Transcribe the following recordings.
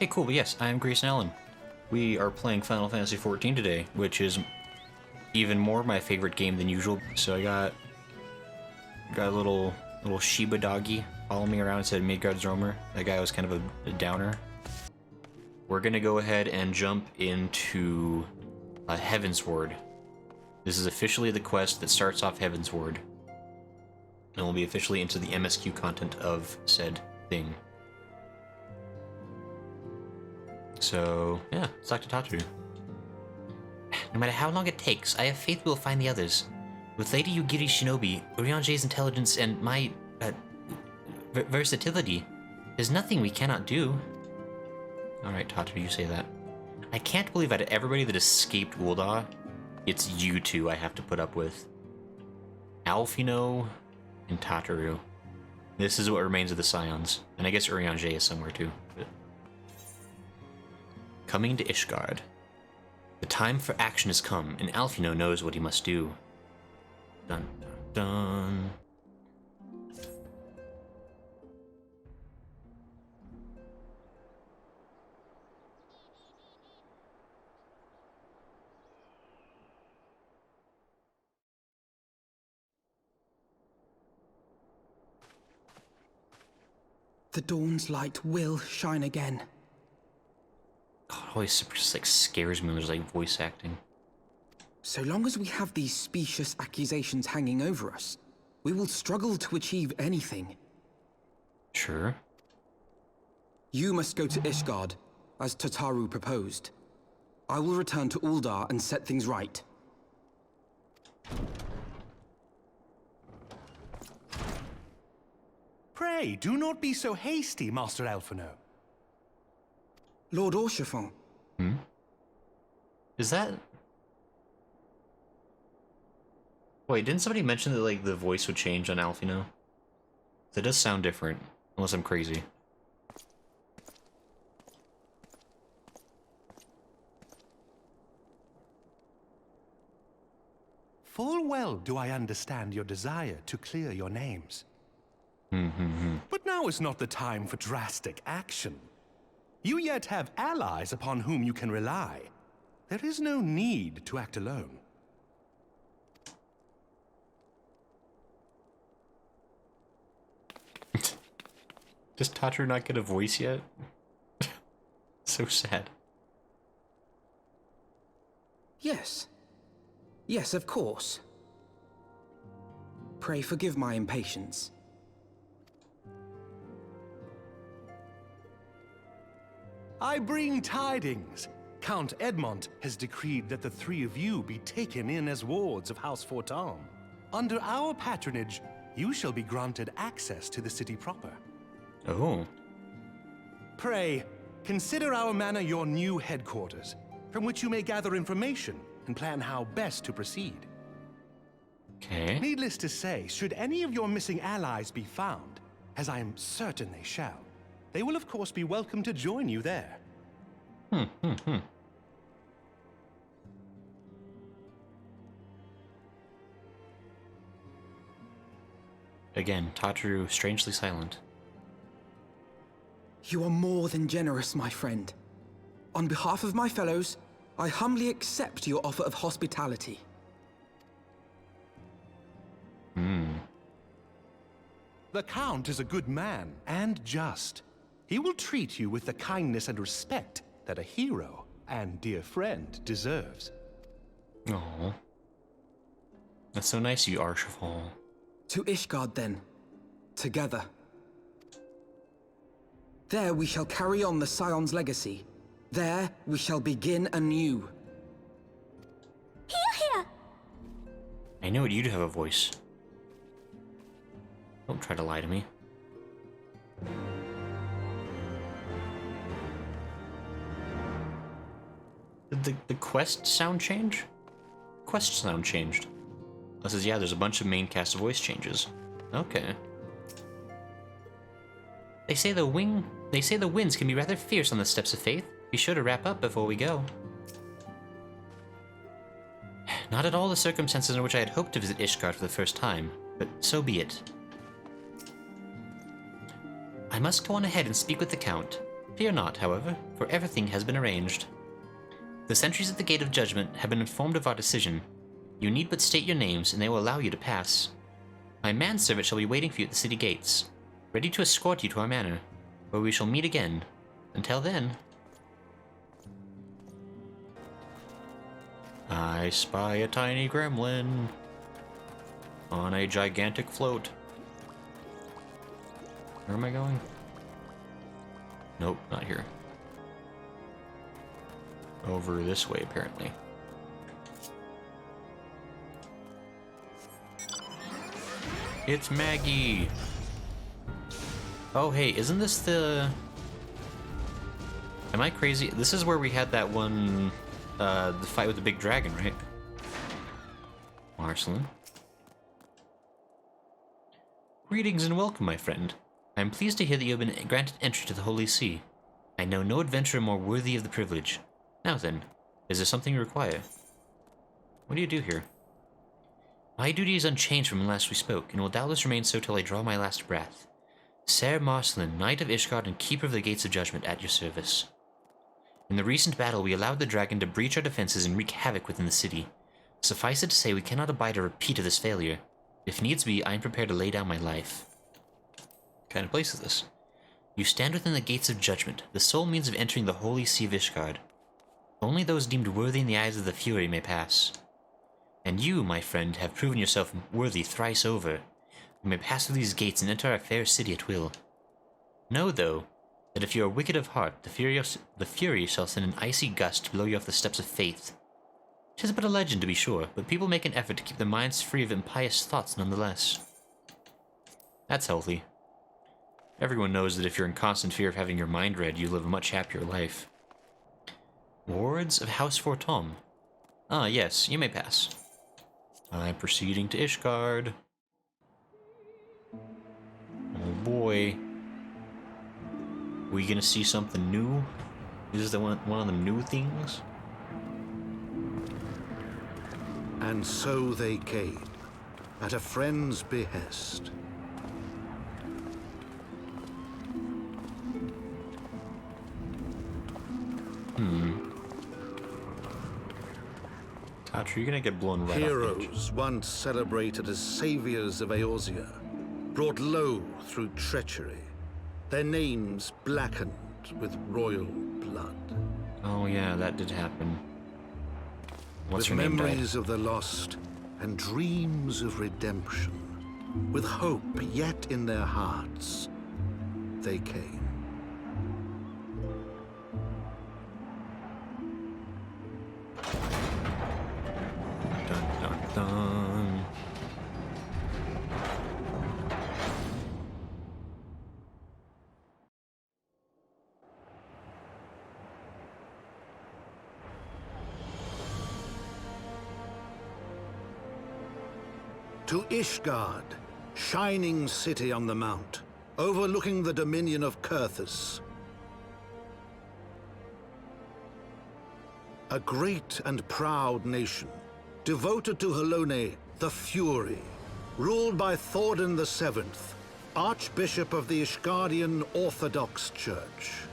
Hey, cool, but yes, I am Grace and Allen. We are playing Final Fantasy XIV today, which is even more my favorite game than usual. So I got a little Shiba doggy following me around and said Midgard's Roamer. That guy was kind of a downer. We're gonna go ahead and jump into Heavensward. This is officially the quest that starts off Heavensward. And we'll be officially into the MSQ content of said thing. So, yeah, let's talk to Tataru. No matter how long it takes, I have faith we'll find the others. With Lady Yugiri's shinobi, Urianger's intelligence, and my versatility, there's nothing we cannot do. Alright, Tataru, you say that. I can't believe out of everybody that escaped Ul'dah, it's you two I have to put up with. Alphinaud and Tataru. This is what remains of the Scions. And I guess Urianger is somewhere too. But... Coming to Ishgard. The time for action has come, and Alphinaud knows what he must do. Dun dun dun. The dawn's light will shine again. God, it always just like scares me when there's like voice acting. So long as we have these specious accusations hanging over us, we will struggle to achieve anything. Sure. You must go to Ishgard, as Tataru proposed. I will return to Ul'dah and set things right. Pray, do not be so hasty, Master Alphinaud. Lord Orchefon. Hmm? Is that... Wait, didn't somebody mention that like the voice would change on Alphinaud? That does sound different, unless I'm crazy. Full well do I understand your desire to clear your names. Mm-hmm. But now is not the time for drastic action. You yet have allies upon whom you can rely. There is no need to act alone. Does Tataru not get a voice yet? So sad. Yes. Yes, of course. Pray forgive my impatience. I bring tidings. Count Edmont has decreed that the three of you be taken in as wards of House Fortam. Under our patronage, you shall be granted access to the city proper. Oh. Pray, consider our manor your new headquarters, from which you may gather information and plan how best to proceed. Okay. Needless to say, should any of your missing allies be found, as I am certain they shall, they will of course be welcome to join you there. Again, Tataru strangely silent. You are more than generous, my friend. On behalf of my fellows, I humbly accept your offer of hospitality. The Count is a good man and just. He will treat you with the kindness and respect that a hero and dear friend deserves. Oh, that's so nice, you Archifal. To Ishgard, then. Together. There we shall carry on the Scion's legacy. There we shall begin anew. Here! I know you'd have a voice. Don't try to lie to me. Did the quest sound change? Quest sound changed. It says, yeah, there's a bunch of main cast voice changes. Okay. They say the winds can be rather fierce on the steps of faith. Be sure to wrap up before we go. Not at all the circumstances in which I had hoped to visit Ishgard for the first time, but so be it. I must go on ahead and speak with the Count. Fear not, however, for everything has been arranged. The sentries at the Gate of Judgment have been informed of our decision. You need but state your names, and they will allow you to pass. My manservant shall be waiting for you at the city gates, ready to escort you to our manor, where we shall meet again. Until then... I spy a tiny gremlin on a gigantic float. Where am I going? Nope, not here. Over this way, apparently. It's Maggie! Oh, hey, isn't this the... Am I crazy? This is where we had that one, the fight with the big dragon, right? Marceline. Greetings and welcome, my friend. I am pleased to hear that you have been granted entry to the Holy See. I know no adventurer more worthy of the privilege. Now then, is there something you require? What do you do here? My duty is unchanged from when last we spoke, and will doubtless remain so till I draw my last breath. Ser Marceline, Knight of Ishgard and Keeper of the Gates of Judgment, at your service. In the recent battle, we allowed the dragon to breach our defenses and wreak havoc within the city. Suffice it to say, we cannot abide a repeat of this failure. If needs be, I am prepared to lay down my life. What kind of place is this? You stand within the Gates of Judgment, the sole means of entering the Holy See of Ishgard. Only those deemed worthy in the eyes of the Fury may pass. And you, my friend, have proven yourself worthy thrice over. You may pass through these gates and enter our fair city at will. Know, though, that if you are wicked of heart, the Fury shall send an icy gust to blow you off the steps of faith. 'Tis but a legend, to be sure, but people make an effort to keep their minds free of impious thoughts nonetheless. That's healthy. Everyone knows that if you're in constant fear of having your mind read, you live a much happier life. Wards of House Fortom. Ah, yes, you may pass. I'm proceeding to Ishgard. Oh boy. We gonna see something new? Is this one of the new things? And so they came, at a friend's behest. Tataru, you're gonna get blown right off the edge. Heroes once celebrated as saviors of Eorzea, brought low through treachery, their names blackened with royal blood. Oh yeah, that did happen. What's With her name died? memories of the lost and dreams of redemption, with hope yet in their hearts, they came. Dun, dun, dun. To Ishgard, shining city on the mount, overlooking the dominion of Kurthus. A great and proud nation, devoted to Helone, the Fury, ruled by Thordan VII, Archbishop of the Ishgardian Orthodox Church.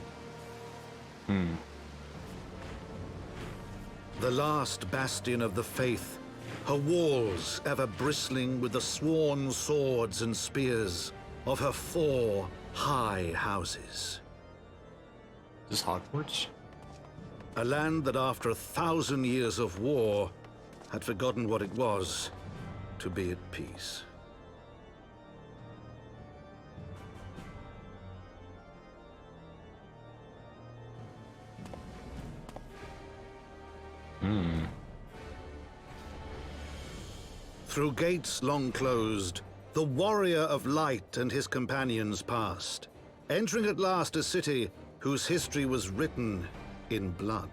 The last bastion of the faith, her walls ever bristling with the sworn swords and spears of her 4 high houses. Is this Hogwarts? A land that after 1,000 years of war had forgotten what it was to be at peace. Through gates long closed, the warrior of light and his companions passed, entering at last a city whose history was written in blood.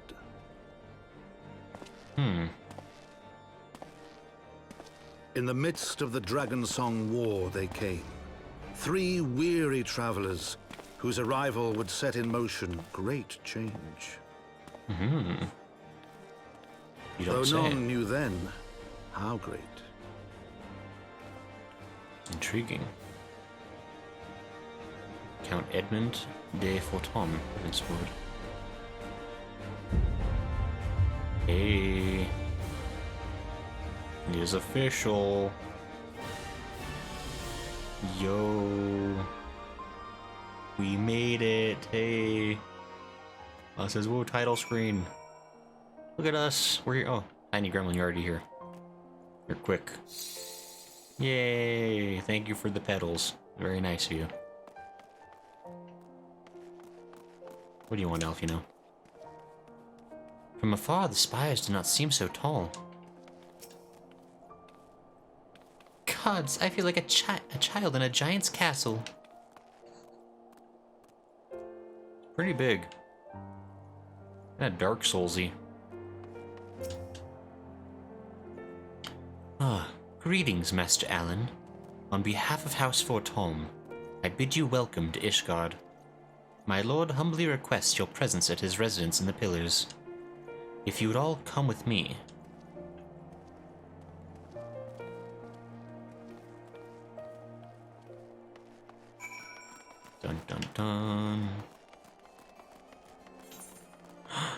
In the midst of the Dragonsong War they came. 3 weary travelers whose arrival would set in motion great change. You Though don't say. none knew then how great. Intriguing. Count Edmond de Fortom, Heavensward. Hey. It is official. Yo. We made it. Hey. It says, whoa, title screen. Look at us. We're here. Oh, tiny gremlin, you're already here. You're quick. Yay. Thank you for the pedals. Very nice of you. What do you want, Alphinaud? From afar, the spires do not seem so tall. Gods, I feel like a child in a giant's castle. Pretty big. Kinda Dark Soulsy. Ah, greetings, Master Alan. On behalf of House Fortom, I bid you welcome to Ishgard. My lord humbly requests your presence at his residence in the Pillars. If you would all come with me. Dun dun dun.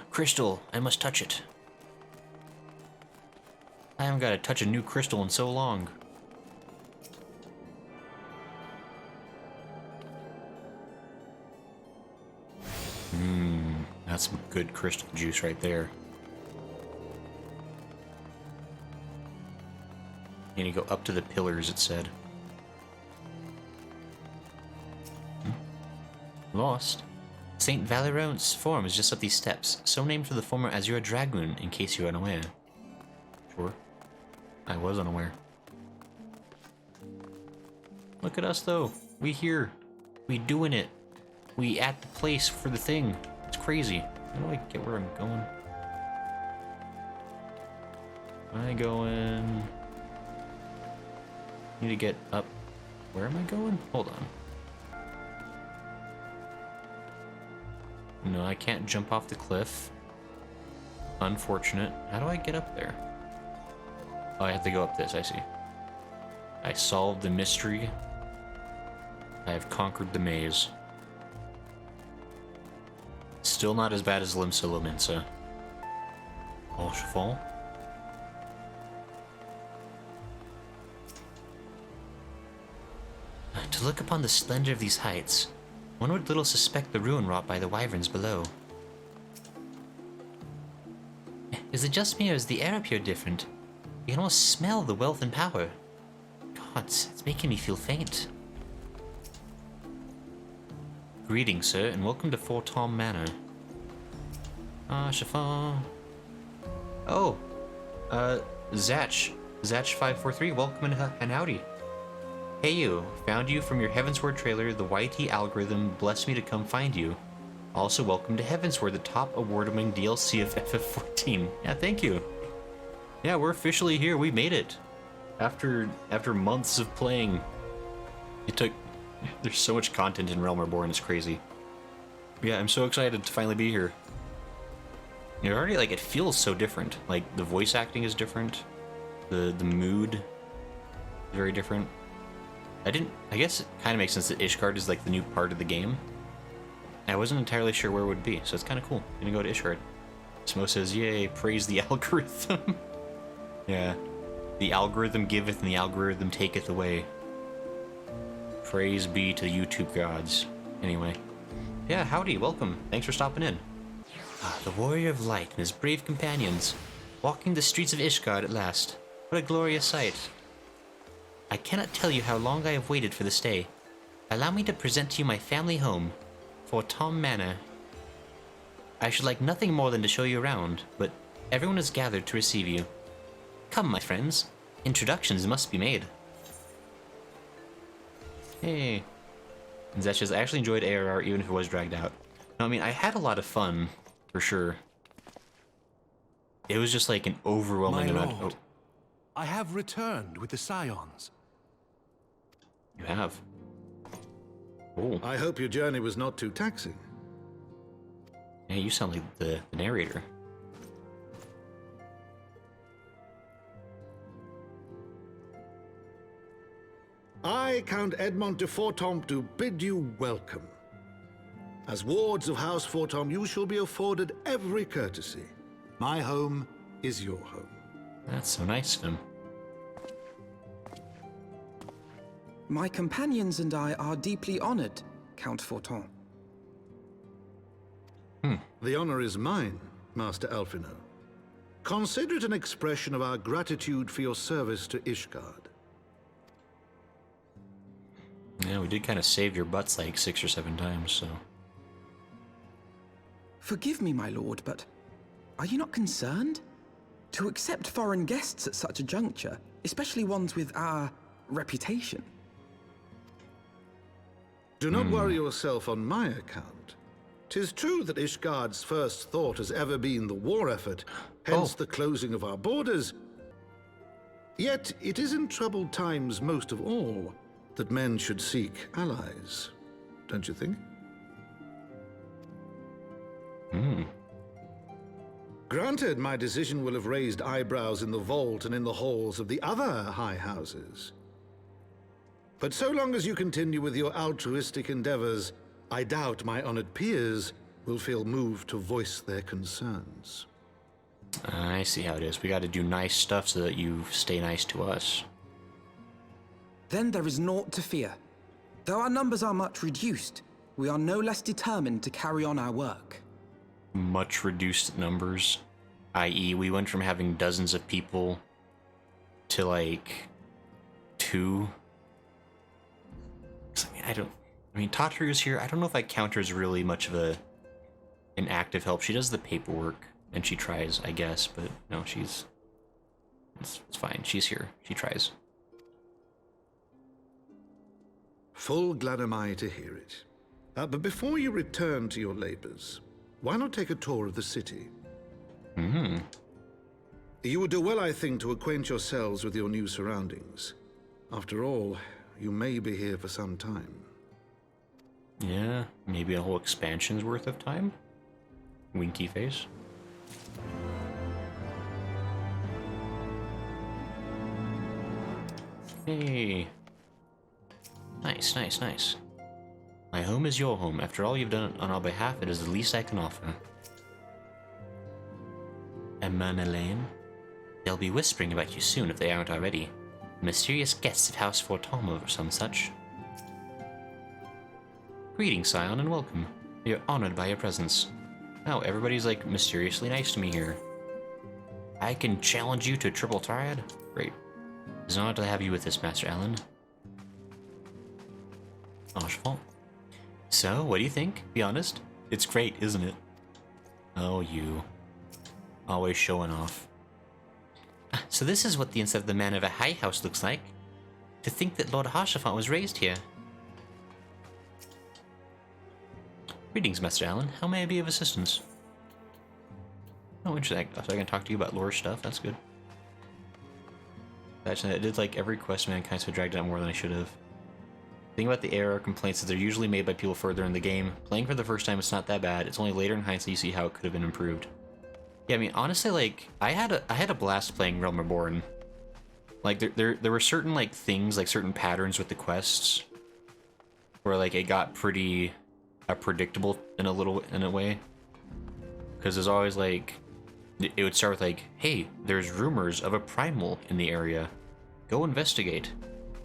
Crystal, I must touch it. I haven't got to touch a new crystal in so long. That's some good crystal juice right there. And you go up to the pillars, it said. Lost. St. Valeront's Forum is just up these steps, so named for the former Azure Dragoon, in case you're unaware. Sure. I was unaware. Look at us, though. We here. We doing it. We at the place for the thing. It's crazy. How do I get where I'm going? Am I going... Need to get up. Where am I going? Hold on. No, I can't jump off the cliff. Unfortunate. How do I get up there? Oh, I have to go up this, I see. I solved the mystery. I have conquered the maze. Still not as bad as Limsa Lominsa. Oh, Cheval. To look upon the splendor of these heights, one would little suspect the ruin wrought by the wyverns below. Is it just me, or is the air up here different? You can almost smell the wealth and power. Gods, it's making me feel faint. Greetings, sir, and welcome to Fortom Manor. Ah, Chiffon. Oh, Zach 543, welcome and howdy. Hey you, found you from your Heavensward trailer. The YT algorithm blessed me to come find you. Also, welcome to Heavensward, the top award-winning DLC of FF14. Yeah, thank you. Yeah, we're officially here. We made it. After months of playing. There's so much content in Realm Reborn, it's crazy. Yeah, I'm so excited to finally be here. It already, it feels so different. Like, the voice acting is different. The mood is very different. I guess it kind of makes sense that Ishgard is the new part of the game. I wasn't entirely sure where it would be, so it's kind of cool. I'm gonna go to Ishgard. Smo says, yay, praise the algorithm. Yeah. The algorithm giveth and the algorithm taketh away. Praise be to YouTube gods. Anyway. Yeah, howdy, welcome. Thanks for stopping in. Ah, the warrior of light and his brave companions, walking the streets of Ishgard at last. What a glorious sight. I cannot tell you how long I have waited for this day. Allow me to present to you my family home, Fortom Manor. I should like nothing more than to show you around, but everyone is gathered to receive you. Come, my friends. Introductions must be made. Hey. And Zech says, I actually enjoyed ARR even if it was dragged out. No, I mean, I had a lot of fun, for sure. It was just an overwhelming amount. Lord, I have returned with the Scions. You have. Oh. I hope your journey was not too taxing. Yeah, you sound like the narrator. I, Count Edmond de Fortom, do bid you welcome. As wards of House Fortom, you shall be afforded every courtesy. My home is your home. That's so nice of him. My companions and I are deeply honored, Count Forton. The honor is mine, Master Alphinaud. Consider it an expression of our gratitude for your service to Ishgard. Yeah, we did kind of save your butts like 6 or 7 times, so... Forgive me, my lord, but are you not concerned? To accept foreign guests at such a juncture, especially ones with our reputation. Do not worry yourself on my account. 'Tis true that Ishgard's first thought has ever been the war effort, hence the closing of our borders. Yet it is in troubled times most of all that men should seek allies, don't you think? Granted, my decision will have raised eyebrows in the vault and in the halls of the other high houses. But so long as you continue with your altruistic endeavors, I doubt my honored peers will feel moved to voice their concerns. I see how it is. We gotta do nice stuff so that you stay nice to us. Then there is naught to fear. Though our numbers are much reduced, we are no less determined to carry on our work. Much reduced numbers, i.e. we went from having dozens of people to like 2. I mean, Tataru's here. I don't know if I count her as really much of an active help. She does the paperwork, and she tries, I guess, but no, it's fine. She's here. She tries. Full glad am I to hear it. But before you return to your labors, why not take a tour of the city? You would do well, I think, to acquaint yourselves with your new surroundings. After all, you may be here for some time. Yeah, maybe a whole expansion's worth of time? Winky face. Hey. Nice, nice, nice. My home is your home. After all you've done on our behalf, it is the least I can offer. Emma and Elaine? They'll be whispering about you soon if they aren't already. Mysterious guests of House Fortom or some such. Greetings, Scion, and welcome. We are honored by your presence. Oh, everybody's like mysteriously nice to me here. I can challenge you to a triple triad? Great. It's an honor to have you with us, Master Alan. Archibald. So, what do you think? Be honest. It's great, isn't it? Oh, you. Always showing off. So this is what the inside of the man of a high house looks like. To think that Lord Harshaphant was raised here. Greetings, Master Alan. How may I be of assistance? Oh, interesting. So I can talk to you about lore stuff. That's good. Actually, I did like every quest mankind, so I dragged it out more than I should have. The thing about the error complaints is they're usually made by people further in the game. Playing for the first time, it's not that bad. It's only later in hindsight you see how it could have been improved. Yeah, I mean, honestly, like, I had a blast playing Realm Reborn. Like, there were certain, like, things, like, certain patterns with the quests where, like, it got pretty predictable in a way. Because there's always, like, it would start with, like, hey, there's rumors of a primal in the area. Go investigate.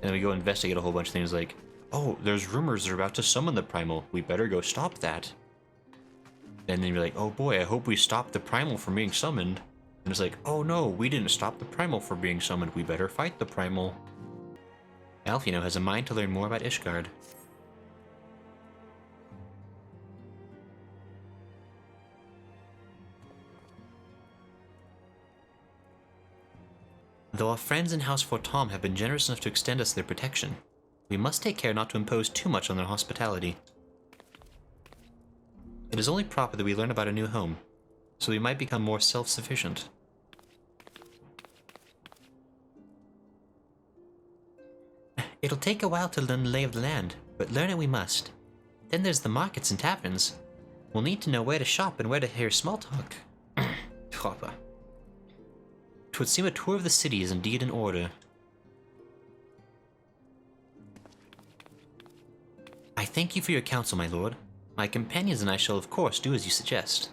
And then we go investigate a whole bunch of things like, oh, there's rumors they're about to summon the primal. We better go stop that. And then you're like, oh boy, I hope we stop the primal from being summoned. And it's like, oh no, we didn't stop the primal from being summoned. We better fight the primal. Alphinaud has a mind to learn more about Ishgard. Though our friends in House Fortom have been generous enough to extend us their protection, we must take care not to impose too much on their hospitality. It is only proper that we learn about a new home, so we might become more self-sufficient. It'll take a while to learn the lay of the land, but learn it we must. Then there's the markets and taverns. We'll need to know where to shop and where to hear small talk. Proper. 'Twould seem a tour of the city is indeed in order. I thank you for your counsel, my lord. My companions and I shall of course do as you suggest.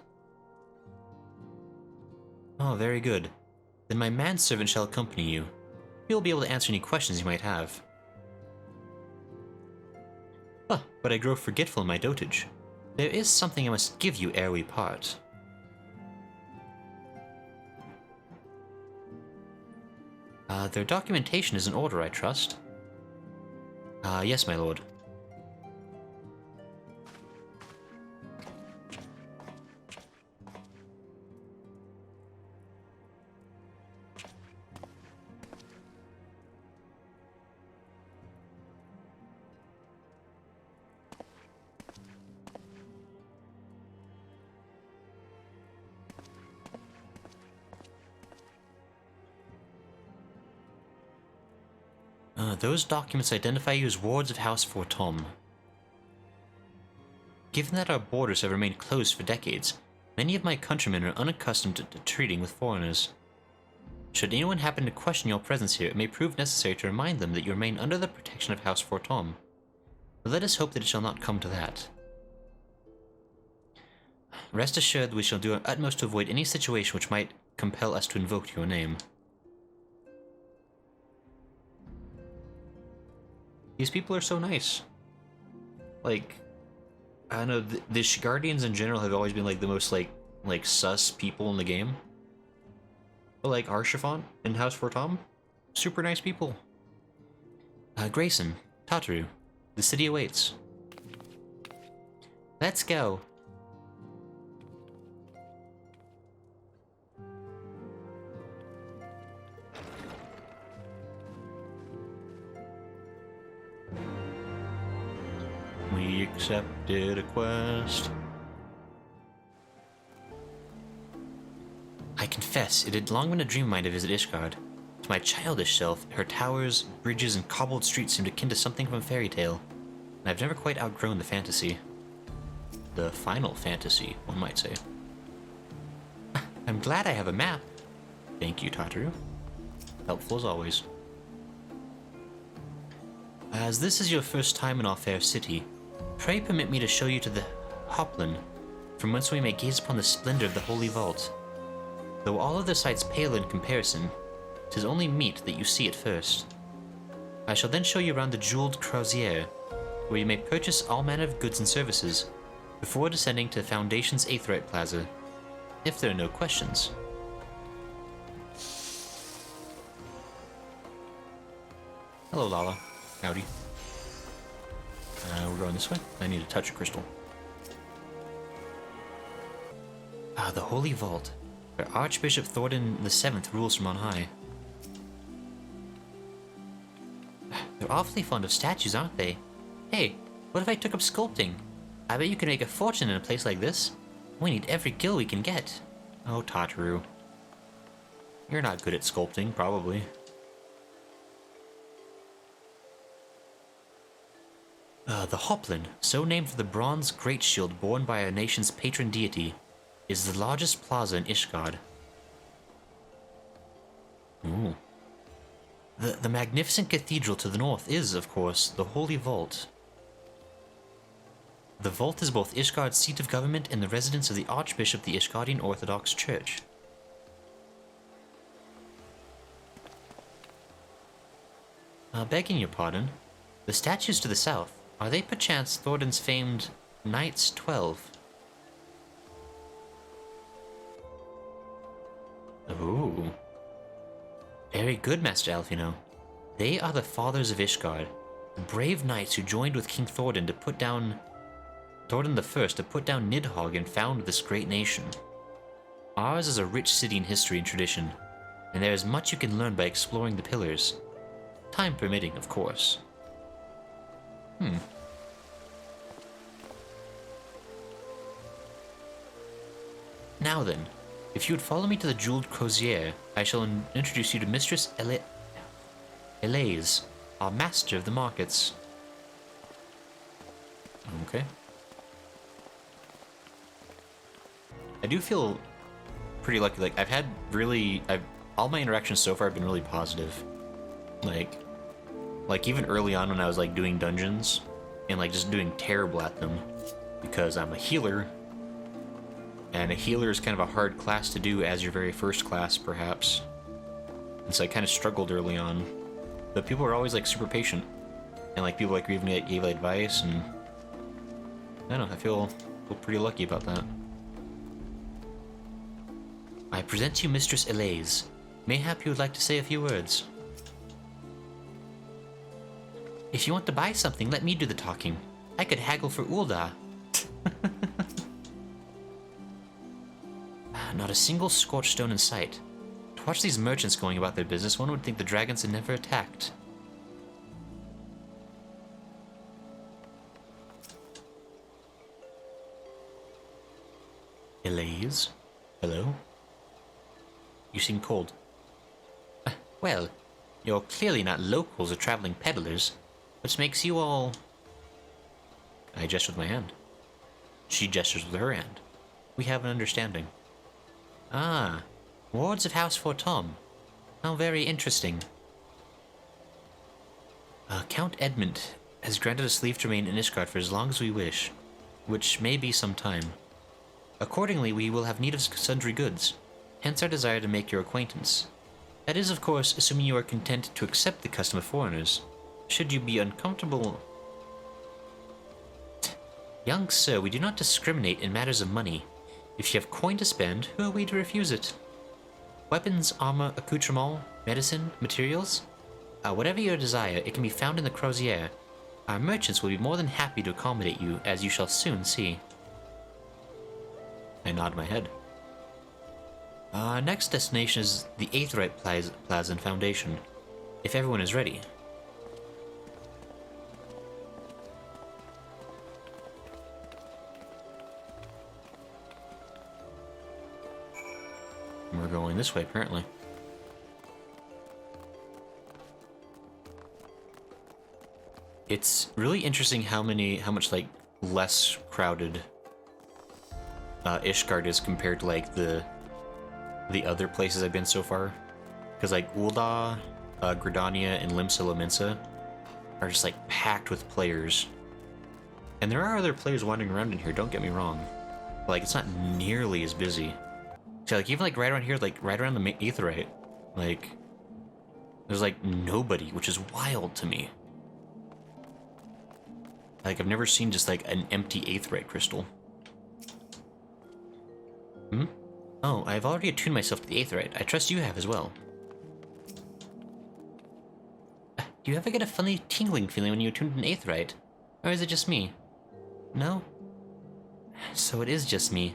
Oh, very good. Then my manservant shall accompany you. He will be able to answer any questions you might have. Ah, but I grow forgetful in my dotage. There is something I must give you ere we part. Their documentation is in order, I trust. Yes, my lord. Those documents identify you as wards of House Fortom. Given that our borders have remained closed for decades, many of my countrymen are unaccustomed to treating with foreigners. Should anyone happen to question your presence here, it may prove necessary to remind them that you remain under the protection of House Fortom. But let us hope that it shall not come to that. Rest assured we shall do our utmost to avoid any situation which might compel us to invoke your name. These people are so nice. Like, I don't know, the Ishgardians in general have always been like the most like sus people in the game. But like Arshafont and House Fortom, super nice people. Grayson, Tataru, the city awaits. Let's go. We accepted a quest. I confess, it had long been a dream of mine to visit Ishgard. To my childish self, her towers, bridges, and cobbled streets seemed akin to something from a fairy tale, and I've never quite outgrown the fantasy. The final fantasy, one might say. I'm glad I have a map. Thank you, Tataru. Helpful as always. As this is your first time in our fair city, pray permit me to show you to the Hoplin, from whence we may gaze upon the splendor of the Holy Vault. Though all other sights pale in comparison, 'tis only meet that you see it first. I shall then show you around the jeweled crozier, where you may purchase all manner of goods and services, before descending to the Foundation's Aetheryte Plaza, if there are no questions. Hello, Lala. Howdy. We're going this way. I need a touch of crystal. The Holy Vault, where Archbishop Thordan VII rules from on high. They're awfully fond of statues, aren't they? Hey, what if I took up sculpting? I bet you can make a fortune in a place like this. We need every gil we can get. Oh, Tataru. You're not good at sculpting, probably. The Hoplin, so named for the bronze great shield borne by our nation's patron deity, is the largest plaza in Ishgard. Ooh. The magnificent cathedral to the north is, of course, the Holy Vault. The vault is both Ishgard's seat of government and the residence of the Archbishop of the Ishgardian Orthodox Church. Begging your pardon, the statues to the south, are they perchance Thordan's famed Knights 12? Ooh. Very good, Master Alphinaud. They are the fathers of Ishgard, the brave knights who joined with King Thordan to put down Thordan I to put down Nidhogg and found this great nation. Ours is a rich city in history and tradition, and there is much you can learn by exploring the pillars. Time permitting, of course. Now then, if you would follow me to the jeweled crozier, I shall introduce you to Mistress Elise, our master of the markets. Okay. I do feel pretty lucky. Like, all my interactions so far have been really positive. Like even early on when I was like doing dungeons and like just doing terrible at them, because I'm a healer, and a healer is kind of a hard class to do as your very first class, perhaps. And so I kind of struggled early on. But people are always like super patient, and like people like even gave advice, and I don't know, I feel pretty lucky about that. I present to you Mistress Elise. Mayhap you would like to say a few words. If you want to buy something, let me do the talking. I could haggle for Ulda. Not a single scorched stone in sight. To watch these merchants going about their business, one would think the dragons had never attacked. Elise? Hello? You seem cold. Well, you're clearly not locals or traveling peddlers. Which makes you all... I gesture with my hand. She gestures with her hand. We have an understanding. Ah, wards of House Fortom. How very interesting. Count Edmund has granted us leave to remain in Ishgard for as long as we wish, which may be some time. Accordingly, we will have need of sundry goods, hence our desire to make your acquaintance. That is, of course, assuming you are content to accept the custom of foreigners. Should you be uncomfortable... Young sir, we do not discriminate in matters of money. If you have coin to spend, who are we to refuse it? Weapons, armor, accoutrements, medicine, materials? Whatever your desire, it can be found in the crozier. Our merchants will be more than happy to accommodate you, as you shall soon see. I nod my head. Our next destination is the Aetheryte Plaza and Foundation, if everyone is ready. We're going this way, apparently. It's really interesting how much like less crowded Ishgard is compared to like the other places I've been so far. Because like Ulda, Gridania, and Limsa Lominsa are just like packed with players. And there are other players wandering around in here, don't get me wrong. But, like, it's not nearly as busy. So like even like right around here, like right around the Aetheryte, like there's like nobody, which is wild to me. Like I've never seen just like an empty Aetheryte crystal. Oh, I've already attuned myself to the Aetheryte. I trust you have as well. Do you ever get a funny tingling feeling when you attune to an Aetheryte? Or is it just me? No? So it is just me.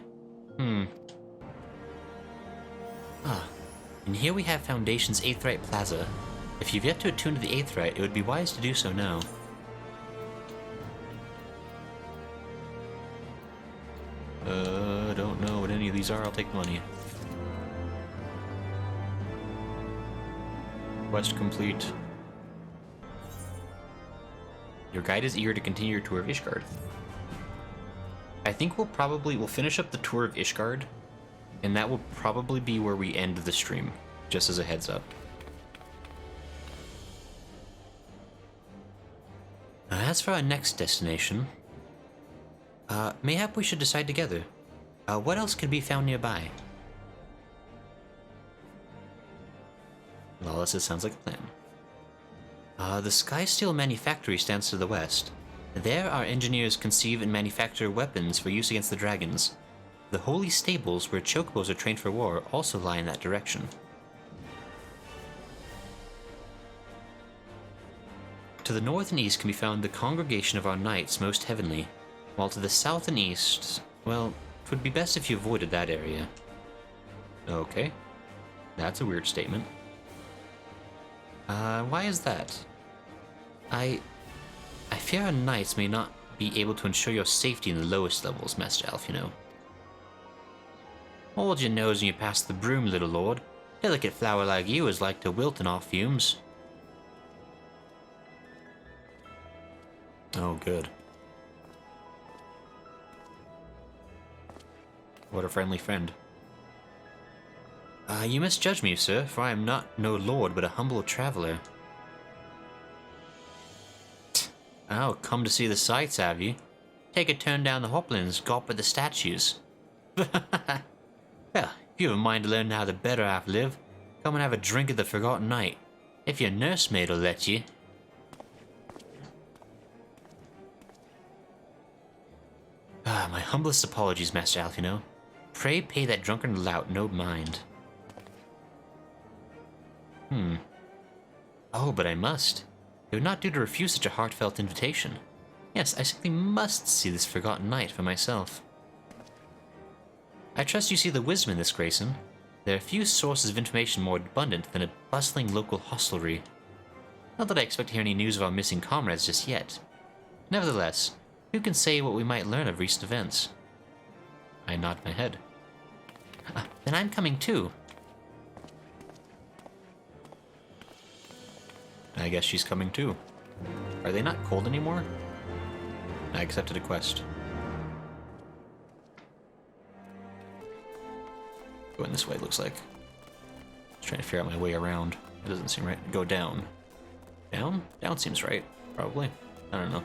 And here we have Foundation's Aetheryte Plaza. If you've yet to attune to the Aetheryte, it would be wise to do so now. Don't know what any of these are. I'll take money. Quest complete. Your guide is eager to continue your tour of Ishgard. I think we'll finish up the tour of Ishgard, and that will probably be where we end the stream, just as a heads up. As for our next destination, mayhap we should decide together. What else could be found nearby? Lawless, it sounds like a plan. The Skysteel Manufactory stands to the west. There, our engineers conceive and manufacture weapons for use against the dragons. The Holy Stables, where chocobos are trained for war, also lie in that direction. To the north and east can be found the congregation of our knights most heavenly, while to the south and east, well, it would be best if you avoided that area. Okay. That's a weird statement. Why is that? I fear our knights may not be able to ensure your safety in the lowest levels, Master Alphinaud. Hold your nose when you pass the broom, little lord. Delicate flower like you is like to wilt in our fumes. Oh, good. What a friendly friend. You misjudge me, sir, for I am not no lord, but a humble traveler. Oh, come to see the sights, have you? Take a turn down the Hoplands, gawp at the statues. Well, if you have a mind to learn how the better half live, come and have a drink at the Forgotten Night. If your nursemaid'll let you. My humblest apologies, Master Alphinaud. Pray pay that drunken lout no mind. Oh, but I must. It would not do to refuse such a heartfelt invitation. Yes, I simply must see this Forgotten Night for myself. I trust you see the wisdom in this, Grayson. There are few sources of information more abundant than a bustling local hostelry. Not that I expect to hear any news of our missing comrades just yet. Nevertheless, who can say what we might learn of recent events? I nod my head. Then I'm coming too. I guess she's coming too. Are they not cold anymore? I accepted a quest. Going this way, it looks like. Just trying to figure out my way around. It doesn't seem right. Go down. Down? Down seems right. Probably. I don't know.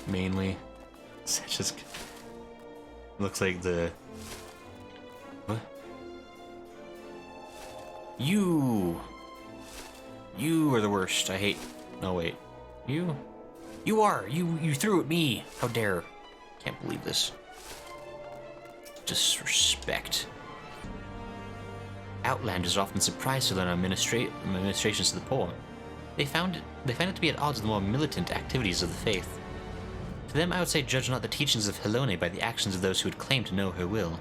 Mainly. It just looks like the... What? You are the worst. I hate... No, wait. You are! You threw at me! How dare. Can't believe this. Disrespect. Outlanders are often surprised to learn administrations to the poor. They find it to be at odds with the more militant activities of the faith. To them, I would say judge not the teachings of Helone by the actions of those who would claim to know her will.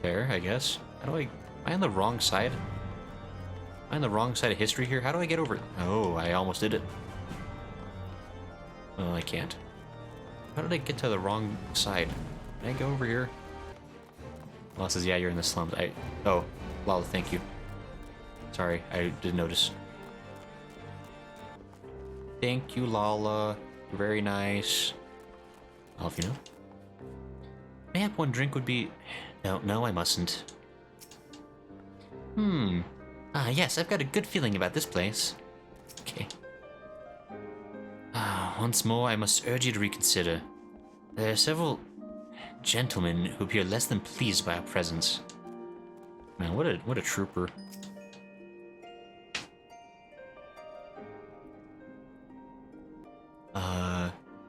Fair, I guess. How do I... Am I on the wrong side? Am I on the wrong side of history here? How do I get over it? Oh, I almost did it. Oh, I can't. How did I get to the wrong side? Can I go over here? Well, it says, yeah, you're in the slums. Oh, Lala, thank you. Sorry, I didn't notice. Thank you, Lala. Very nice. Alphinaud. Mayhap one drink would be... No, I mustn't. Yes, I've got a good feeling about this place. Okay. Once more, I must urge you to reconsider. There are several gentlemen who appear less than pleased by our presence. Man, what a trooper.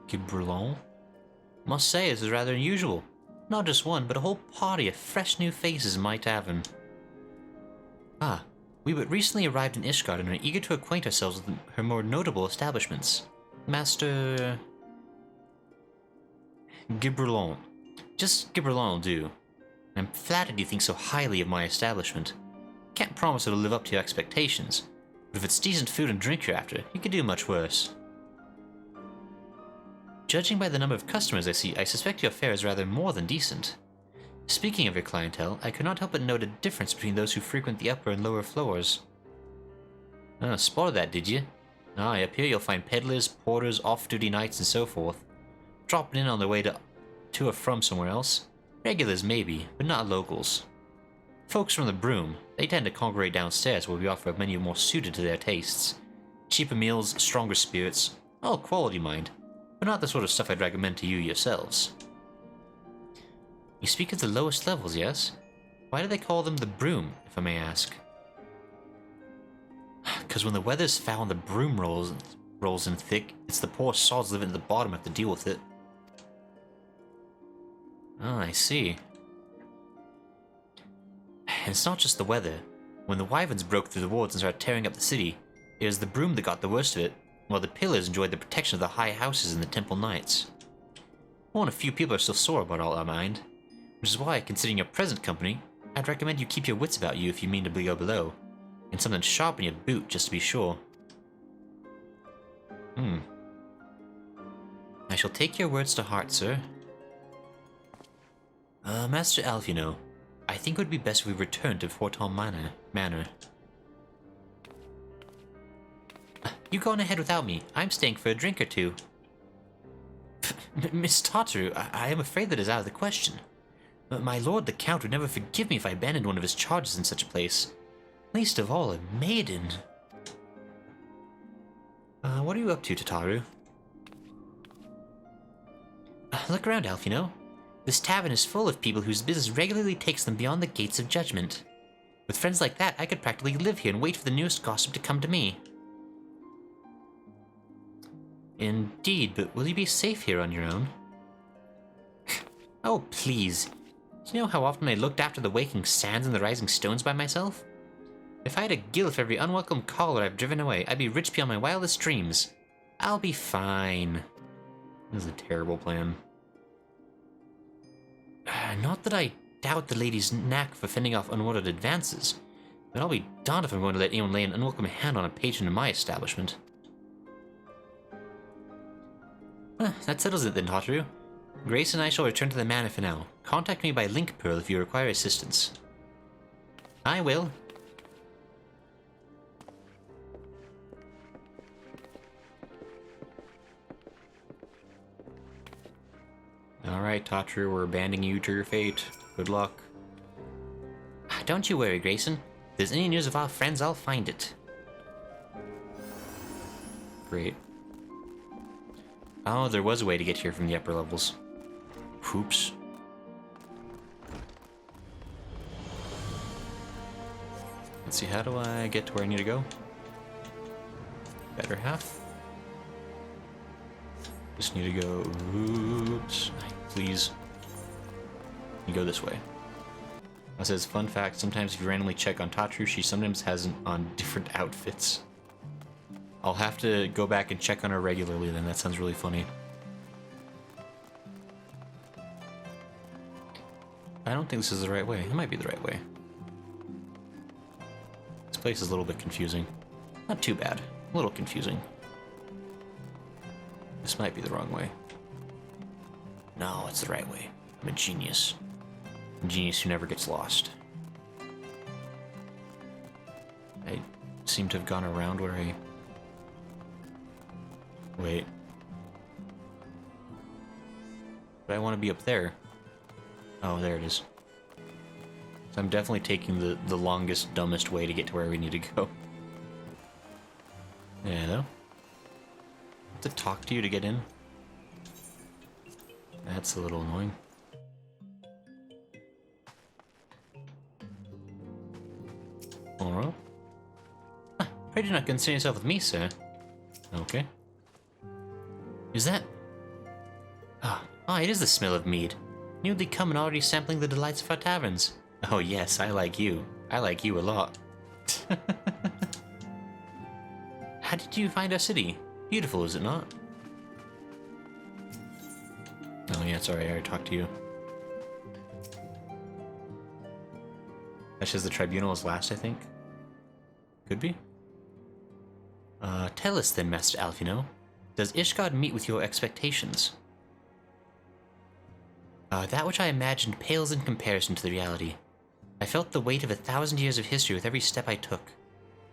Gibralon? Must say, this is rather unusual. Not just one, but a whole party of fresh new faces in my tavern. We but recently arrived in Ishgard and are eager to acquaint ourselves with her more notable establishments. Master... Gibralon. Just Gibralon will do. I'm flattered you think so highly of my establishment. Can't promise it'll live up to your expectations, but if it's decent food and drink you're after, you could do much worse. Judging by the number of customers I see, I suspect your fare is rather more than decent. Speaking of your clientele, I could not help but note a difference between those who frequent the upper and lower floors. Spotted that, did you? Up here you'll find peddlers, porters, off-duty knights, and so forth. Dropping in on their way to or from somewhere else. Regulars maybe, but not locals. Folks from the Broom, they tend to congregate downstairs where we offer a menu more suited to their tastes. Cheaper meals, stronger spirits, all quality mind, but not the sort of stuff I'd recommend to you yourselves. You speak of the lowest levels, yes? Why do they call them the Broom, if I may ask? Because when the weather's foul and the broom rolls in thick, it's the poor sods living at the bottom have to deal with it. Oh, I see. And it's not just the weather. When the wyverns broke through the wards and started tearing up the city, it was the Broom that got the worst of it, while the pillars enjoyed the protection of the high houses and the temple knights. Only a few people are still sore about all that mind, which is why, considering your present company, I'd recommend you keep your wits about you if you mean to go below, and something sharp in your boot just to be sure. I shall take your words to heart, sir. Master Alphinaud, I think it would be best if we returned to Forton Manor. You go on ahead without me. I'm staying for a drink or two. Miss Tataru, I am afraid that is out of the question. My lord the Count would never forgive me if I abandoned one of his charges in such a place. Least of all, a maiden. What are you up to, Tataru? Look around, Alphinaud. This tavern is full of people whose business regularly takes them beyond the gates of judgment. With friends like that, I could practically live here and wait for the newest gossip to come to me. Indeed, but will you be safe here on your own? Oh, please. Do you know how often I looked after the waking sands and the rising stones by myself? If I had a guild for every unwelcome caller I've driven away, I'd be rich beyond my wildest dreams. I'll be fine. This is a terrible plan. Not that I doubt the lady's knack for fending off unwanted advances, but I'll be darned if I'm going to let anyone lay an unwelcome hand on a patron in my establishment. That settles it then, Tataru. Grace and I shall return to the manor for now. Contact me by link pearl if you require assistance. I will. Alright, Tataru, we're abandoning you to your fate. Good luck. Don't you worry, Grayson. If there's any news of our friends, I'll find it. Great. Oh, there was a way to get here from the upper levels. Oops. Let's see, how do I get to where I need to go? Better half. Just need to go. Oops. Please. You go this way. It says, fun fact, sometimes if you randomly check on Tataru, she sometimes has on different outfits. I'll have to go back and check on her regularly then, that sounds really funny. I don't think this is the right way. It might be the right way. This place is a little bit confusing. Not too bad. A little confusing. This might be the wrong way. No, it's the right way. I'm a genius. A genius who never gets lost. I seem to have gone around where I... Wait. But I want to be up there. Oh, there it is. So I'm definitely taking the longest, dumbest way to get to where we need to go. Yeah, though. Have to talk to you to get in? That's a little annoying. Alright. Pray do not concern yourself with me, sir. Okay. Is that... it is the smell of mead. Newly come and already sampling the delights of our taverns. Oh yes, I like you. I like you a lot. How did you find our city? Beautiful, is it not? Oh yeah, sorry, I already talked to you. That says the tribunal is last, I think. Could be. Tell us then, Master Alphinaud. Does Ishgard meet with your expectations? That which I imagined pales in comparison to the reality. I felt the weight of 1,000 years of history with every step I took.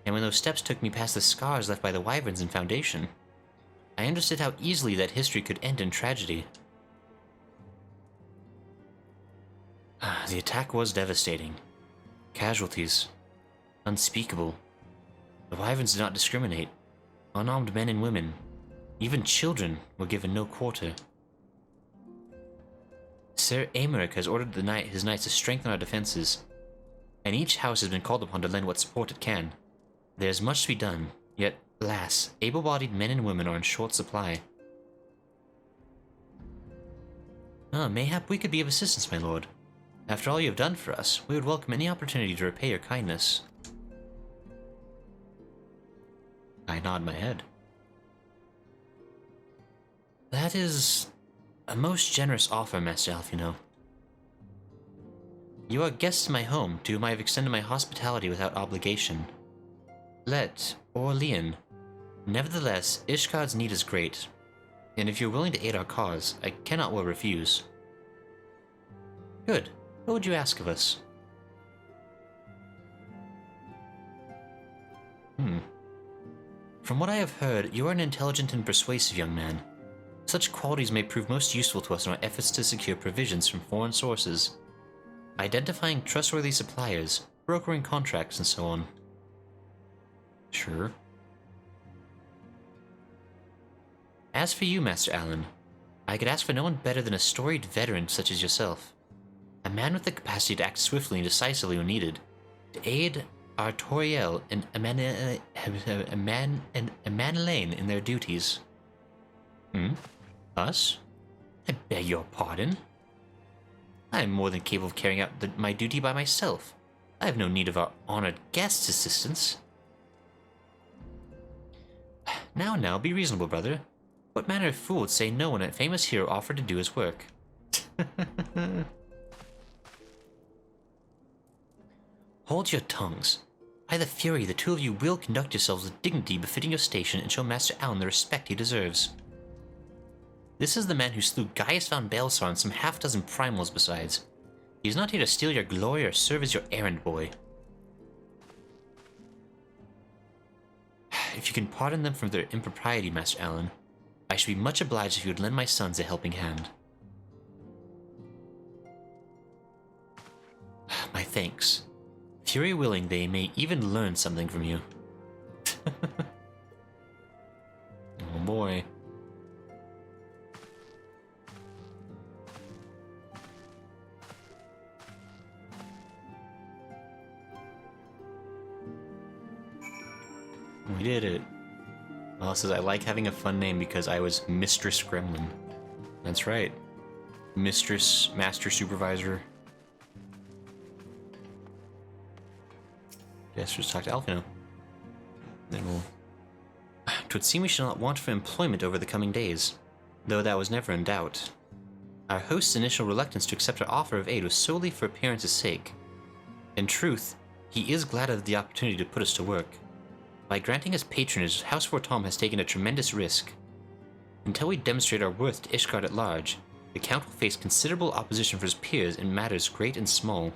And when those steps took me past the scars left by the wyverns in Foundation, I understood how easily that history could end in tragedy. The attack was devastating. Casualties. Unspeakable. The wyverns did not discriminate. Unarmed men and women, even children, were given no quarter. Sir Aymeric has ordered his knights to strengthen our defenses, and each house has been called upon to lend what support it can. There is much to be done, yet, alas, able-bodied men and women are in short supply. Mayhap we could be of assistance, my lord. After all you have done for us, we would welcome any opportunity to repay your kindness. I nod my head. That is a most generous offer, Master Alphinaud. You are guests in my home, to whom I have extended my hospitality without obligation. Let, or Leon. Nevertheless, Ishgard's need is great, and if you're willing to aid our cause, I cannot well refuse. Good. What would you ask of us? From what I have heard, you are an intelligent and persuasive young man. Such qualities may prove most useful to us in our efforts to secure provisions from foreign sources, identifying trustworthy suppliers, brokering contracts, and so on. Sure. As for you, Master Allen, I could ask for no one better than a storied veteran such as yourself. A man with the capacity to act swiftly and decisively when needed, to aid our Toriel and Emanelaine in their duties. Us? I beg your pardon? I am more than capable of carrying out my duty by myself. I have no need of our honored guest's assistance. Now, be reasonable, brother. What manner of fool would say no when a famous hero offered to do his work? Hold your tongues. By the Fury, the two of you will conduct yourselves with dignity befitting your station and show Master Allen the respect he deserves. This is the man who slew Gaius von Balsar and some half-dozen primals besides. He is not here to steal your glory or serve as your errand boy. If you can pardon them from their impropriety, Master Allen, I should be much obliged if you would lend my sons a helping hand. My thanks. Fury willing, they may even learn something from you. Oh boy. We did it. Well, it says, I like having a fun name because I was Mistress Gremlin. That's right. Mistress, Master Supervisor. Guess we'll just talk to Alphinaud. Then we'll... 'Twould seem we shall not want for employment over the coming days, though that was never in doubt. Our host's initial reluctance to accept our offer of aid was solely for appearance's sake. In truth, he is glad of the opportunity to put us to work. By granting us patronage, House Fortom has taken a tremendous risk. Until we demonstrate our worth to Ishgard at large, the Count will face considerable opposition from his peers in matters great and small.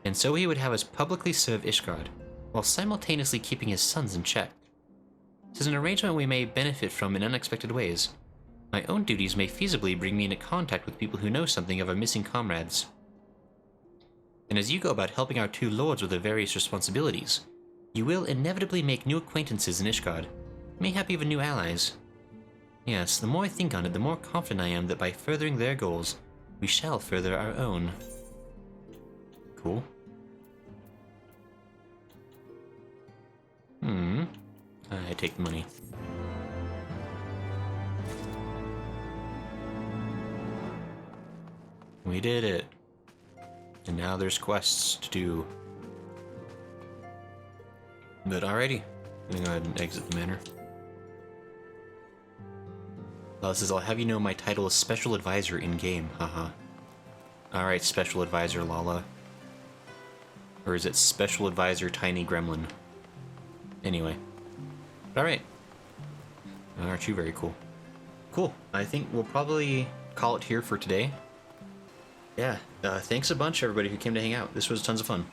And so he would have us publicly serve Ishgard, while simultaneously keeping his sons in check. It is an arrangement we may benefit from in unexpected ways. My own duties may feasibly bring me into contact with people who know something of our missing comrades. And as you go about helping our two lords with their various responsibilities, you will inevitably make new acquaintances in Ishgard, mayhap even new allies. Yes, the more I think on it, the more confident I am that by furthering their goals, we shall further our own. Cool. I take the money. We did it. And now there's quests to do. But alrighty, I'm gonna go ahead and exit the manor. Well, it says, I'll have you know my title is Special Advisor in-game, haha. Alright, Special Advisor Lala. Or is it Special Advisor Tiny Gremlin? Anyway. Alright. Aren't you very cool? Cool, I think we'll probably call it here for today. Yeah, thanks a bunch everybody who came to hang out. This was tons of fun.